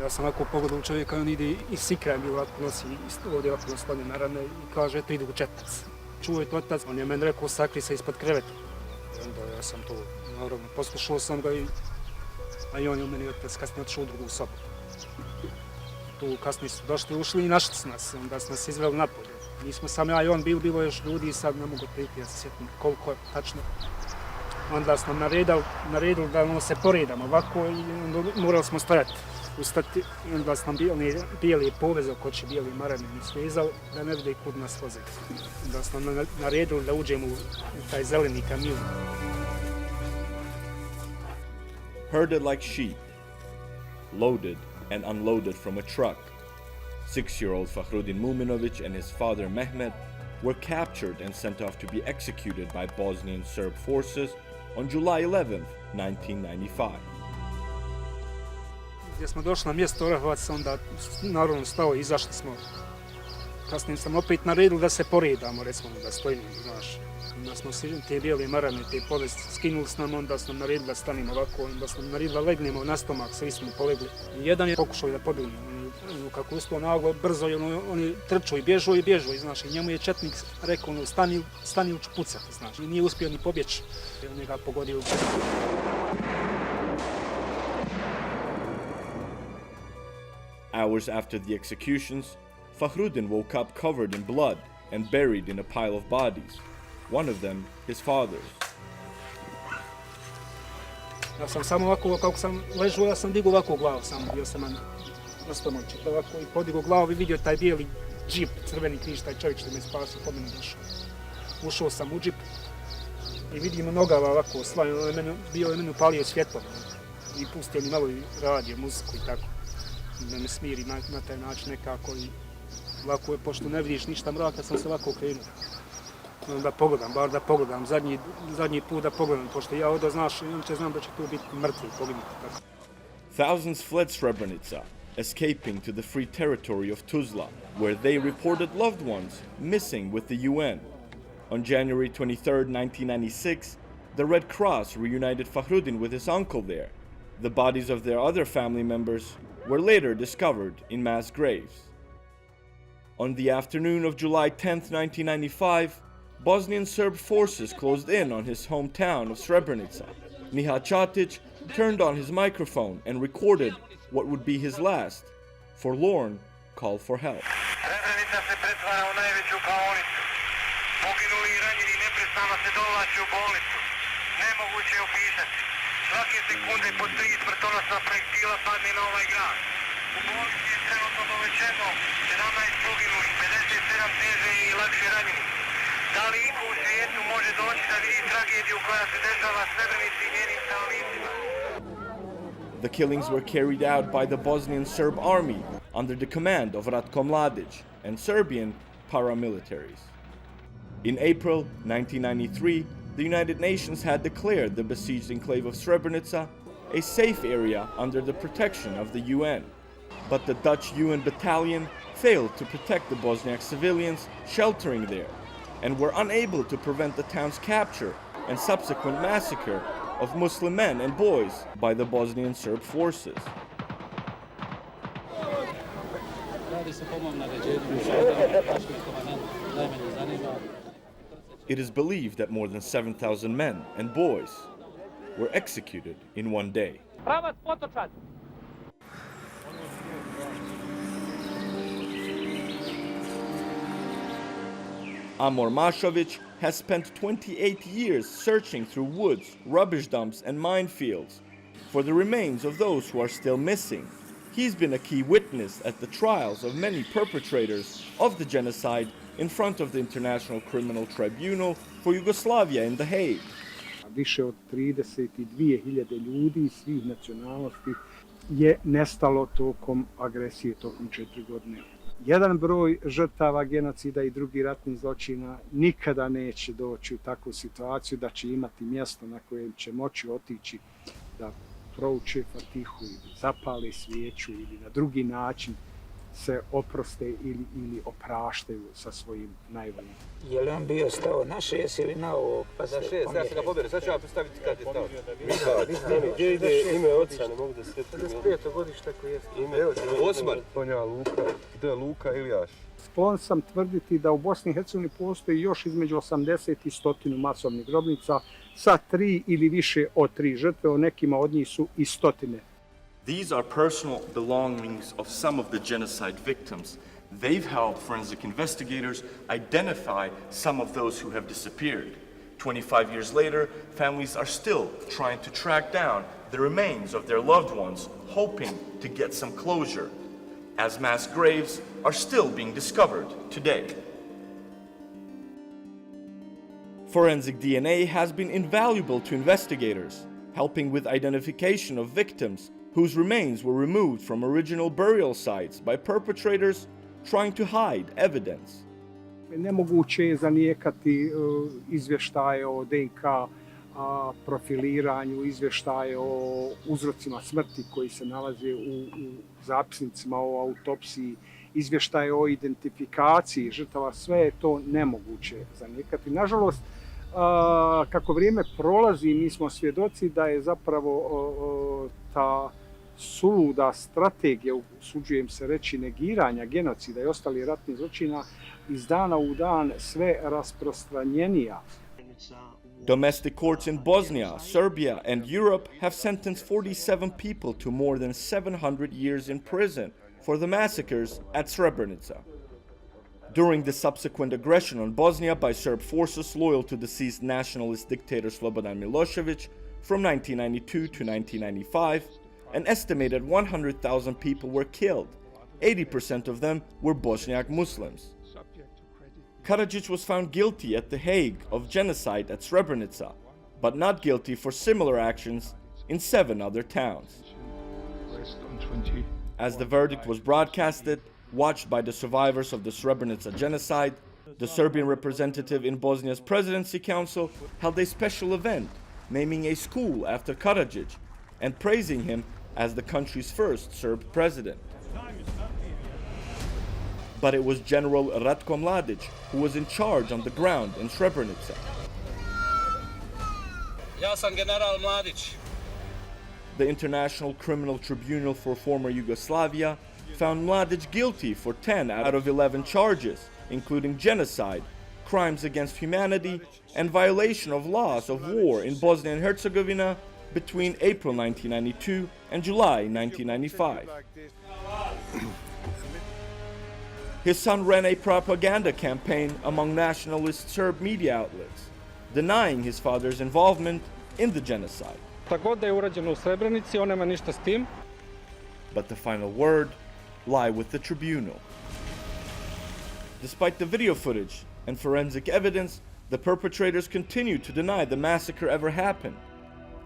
Ja sam ovako pogledao čovjeka i on ide i sikra mi ovako nosi ovdje ovako naslonjene rane i kaže eto idu u četac. Čuo je to otac, on je meni rekao sakri se ispod kreveta. I onda ja sam to, naravno, poslušao sam ga a i on je u meni otac kasnije otišao u drugu sobu. Tu kasnije su došli, ušli i našli su nas, onda su nas izveli napolje. Nismo sam ja i on bilo još ljudi i sad ne mogu priti, ja se sjetim koliko je tačno. Onda smo naredili da se poredamo ovako i onda morali smo ustati. I onda smo bijeli povez oko oči, bijeli marameni svezali da ne vide kud nas voze. Onda smo naredili da uđemo u taj zeleni kamion. Herded like sheep, loaded and unloaded from a truck, 6-year-old Fahrudin Muminović and his father Mehmet were captured and sent off to be executed by Bosnian Serb forces on July 11, 1995. Gdje smo došli na mjesto Orahovac, onda naravno stao i izašli smo. Kasnije sam opet naredili da se poredamo, recimo da stojimo, znaš. Onda smo te bijele marame, te povesti skinuli s nam, onda smo naredili da stanimo ovako, onda smo naredili da legnemo na stomak, svi smo polegli. I jedan je pokušao da pobjegne, kako uspio naglo, brzo, oni trču i bježu, znaš, i njemu je četnik rekao, stani u pucati, znaš, i nije uspio ni pobjeći, on je ga pogodio u četnik. Hours after the executions, Fahrudin woke up covered in blood and buried in a pile of bodies, one of them his father's. Ja sam samo ovako, kako sam ležao, ja sam digao ovako glavu, samo bio sam na stomači, ovako i podigao glavu i vidio taj bijeli džip, crveni križ, taj čovjek što me spasio, po mene došao. Ušao sam u džip i vidim nogava ovako, bio je meni upalio svjetlo i pustio mi malo i radio, muziku i tako. Da me smiri na taj način nekako i ovako je, pošto ne vidiš ništa mraka, sam se ovako okrenuo. Da pogledam, bar da pogledam, zadnji put da pogledam, pošto ja ovdje znaš, inače znam da će tu biti mrtvi, poginuti. Thousands fled Srebrenica, escaping to the free territory of Tuzla, where they reported loved ones missing with the UN. On January 23, 1996, the Red Cross reunited Fahrudin with his uncle there. The bodies of their other family members were later discovered in mass graves. On the afternoon of July 10, 1995, Bosnian Serb forces closed in on his hometown of Srebrenica. Nihat Čatić turned on his microphone and recorded what would be his last, forlorn call for help. Srebrenica se pretvara u najveću klaonicu. Poginuli i ranjeni neprestano se dovlače u bolnicu. Nemoguće je opisati. Svake sekunde po 3 smrtonosna projektila padne na ovaj grad. U bolnici je trenutno dovećeno 17 poginulih, 57 teže i lakše ranjeni. Da li iko u svijetu može doći da vidi tragediju koja se dešava Srebrenici i njenim stanovnicima? The killings were carried out by the Bosnian Serb army under the command of Ratko Mladić and Serbian paramilitaries. In April 1993, the United Nations had declared the besieged enclave of Srebrenica a safe area under the protection of the UN. But the Dutch UN battalion failed to protect the Bosniak civilians sheltering there and were unable to prevent the town's capture and subsequent massacre of Muslim men and boys by the Bosnian Serb forces. It is believed that more than 7,000 men and boys were executed in one day. Amor Mashović has spent 28 years searching through woods, rubbish dumps, and minefields for the remains of those who are still missing. He's been a key witness at the trials of many perpetrators of the genocide in front of the International Criminal Tribunal for Yugoslavia in The Hague. Više od 32.000 ljudi svih nacionalnosti je nestalo tokom agresije tokom 4 godine. Jedan broj žrtava genocida i drugih ratnih zločina nikada neće doći u takvu situaciju da će imati mjesto na kojem će moći otići da prouče Fatihu ili zapale svijeću ili na drugi način se oproste ili opraštaju sa svojim najboljim. Je li on bio stao na 6 ili na ovo? Pa za 6, ja sam ga pobjerio, sad ću ja predstaviti kad je stao. Gdje ide ime oca, ne mogu da se... 55. godište koji je... Ime Osman. Ponja Luka, gdje je Luka Iljaš? Sklon sam tvrditi da u Bosni i Hercegovini postoji još između 80 i 100 masovnih grobnica sa 3 ili više od 3 žrtve, o nekima od njih su i stotine. These are personal belongings of some of the genocide victims. They've helped forensic investigators identify some of those who have disappeared. 25 years later, families are still trying to track down the remains of their loved ones, hoping to get some closure, as mass graves are still being discovered today. Forensic DNA has been invaluable to investigators, helping with identification of victims whose remains were removed from original burial sites by perpetrators trying to hide evidence. Nemoguće je zanijekati izvještaje o DNK profiliranju, izvještaje o uzrocima smrti koji se nalaze u zapisnicima o autopsiji, izvještaje o identifikaciji žrtava, sve je to nemoguće zanijekati. Nažalost, kako vrijeme prolazi, mi smo svjedoci da je zapravo ta suluda strategija, usuđujem se reći, negiranja genocida i ostalih ratnih zločina iz dana u dan sve rasprostranjenija. Domestic courts in Bosnia, Serbia, and Europe have sentenced 47 people to more than 700 years in prison for the massacres at Srebrenica. During the subsequent aggression on Bosnia by Serb forces loyal to deceased nationalist dictator Slobodan Milosevic from 1992 to 1995, an estimated 100,000 people were killed. 80% of them were Bosniak Muslims. Karadzic was found guilty at The Hague of genocide at Srebrenica, but not guilty for similar actions in 7 other towns. As the verdict was broadcasted, watched by the survivors of the Srebrenica Genocide, the Serbian representative in Bosnia's Presidency Council held a special event naming a school after Karadzic and praising him as the country's first Serb president. But it was General Ratko Mladic who was in charge on the ground in Srebrenica. Ja sam general Mladić. The International Criminal Tribunal for former Yugoslavia found Mladic guilty for 10 out of 11 charges, including genocide, crimes against humanity, and violation of laws of war in Bosnia and Herzegovina between April 1992 and July 1995. His son ran a propaganda campaign among nationalist Serb media outlets, denying his father's involvement in the genocide. Šta god da je urađeno u Srebrenici, on nema ništa s tim. But the final word lie with the tribunal. Despite the video footage and forensic evidence, the perpetrators continue to deny the massacre ever happened.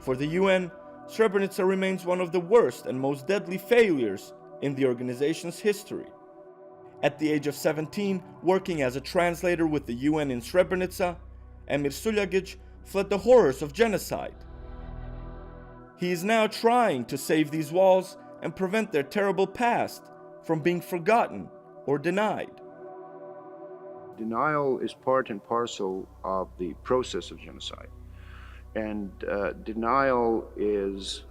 For the UN, Srebrenica remains one of the worst and most deadly failures in the organization's history. At the age of 17, working as a translator with the UN in Srebrenica, Emir Suljagic fled the horrors of genocide. He is now trying to save these walls and prevent their terrible past from being forgotten or denied. Denial is part and parcel of the process of genocide. And denial is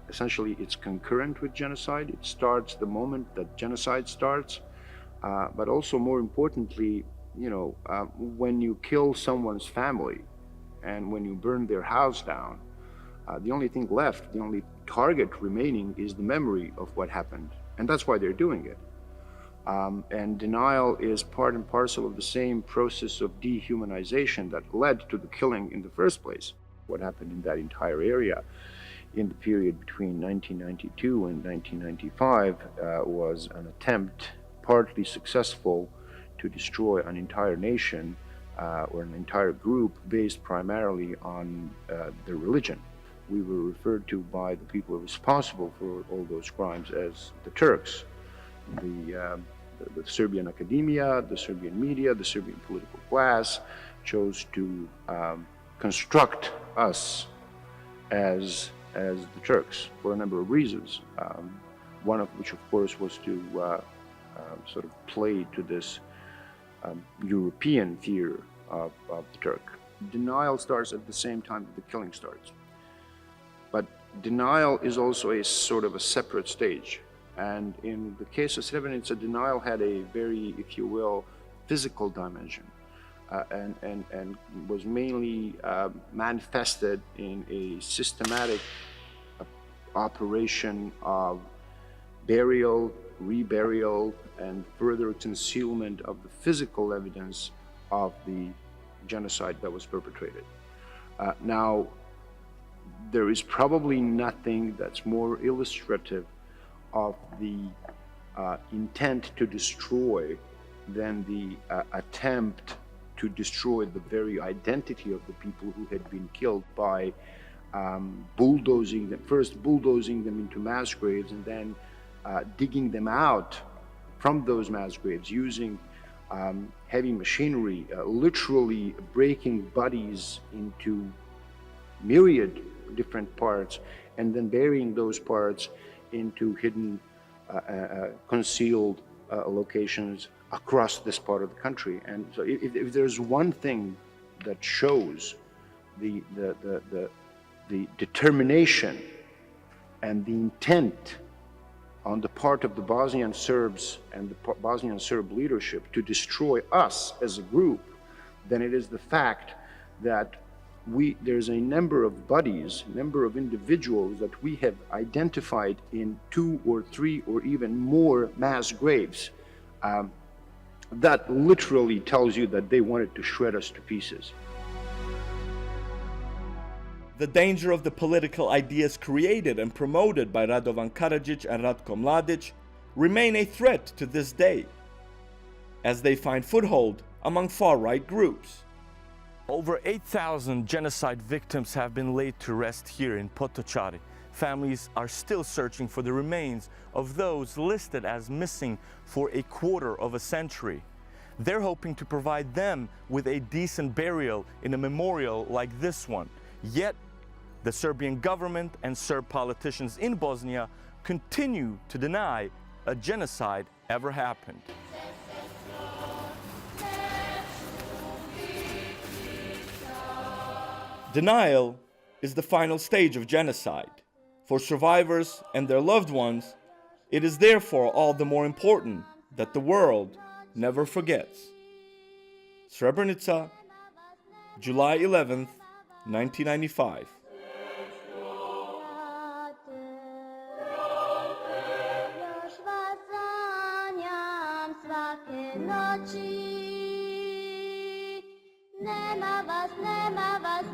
essentially, it's concurrent with genocide. It starts the moment that genocide starts. But also more importantly, when you kill someone's family and when you burn their house down, the only thing left, the only target remaining is the memory of what happened. And that's why they're doing it. And denial is part and parcel of the same process of dehumanization that led to the killing in the first place. What happened in that entire area in the period between 1992 and 1995 was an attempt, partly successful, to destroy an entire nation or an entire group based primarily on their religion. We were referred to by the people responsible for all those crimes as the Turks. The Serbian academia, the Serbian media, the Serbian political class chose to construct us as the Turks for a number of reasons. One of which, of course, was to sort of play to this European fear of the Turk. Denial starts at the same time that the killing starts. But denial is also a sort of a separate stage. And in the case of Srebrenica, denial had a very, if you will, physical dimension. And was mainly manifested in a systematic operation of burial, reburial, and further concealment of the physical evidence of the genocide that was perpetrated. Now, there is probably nothing that's more illustrative of the intent to destroy than the attempt to destroy the very identity of the people who had been killed by bulldozing them, first bulldozing them into mass graves and then digging them out from those mass graves using heavy machinery, literally breaking bodies into myriad different parts and then burying those parts into hidden, concealed locations across this part of the country. And so if there's one thing that shows the determination and the intent on the part of the Bosnian Serbs and the Bosnian Serb leadership to destroy us as a group, then it is the fact that there's a number of bodies, number of individuals that we have identified in 2 or 3 or even more mass graves. That literally tells you that they wanted to shred us to pieces. The danger of the political ideas created and promoted by Radovan Karadzic and Ratko Mladic remain a threat to this day, as they find foothold among far-right groups. Over 8,000 genocide victims have been laid to rest here in Potocari. Families are still searching for the remains of those listed as missing for a quarter of a century. They're hoping to provide them with a decent burial in a memorial like this one. Yet, the Serbian government and Serb politicians in Bosnia continue to deny a genocide ever happened. Denial is the final stage of genocide. For survivors and their loved ones, it is therefore all the more important that the world never forgets. Srebrenica, July 11th, 1995. Nema vas,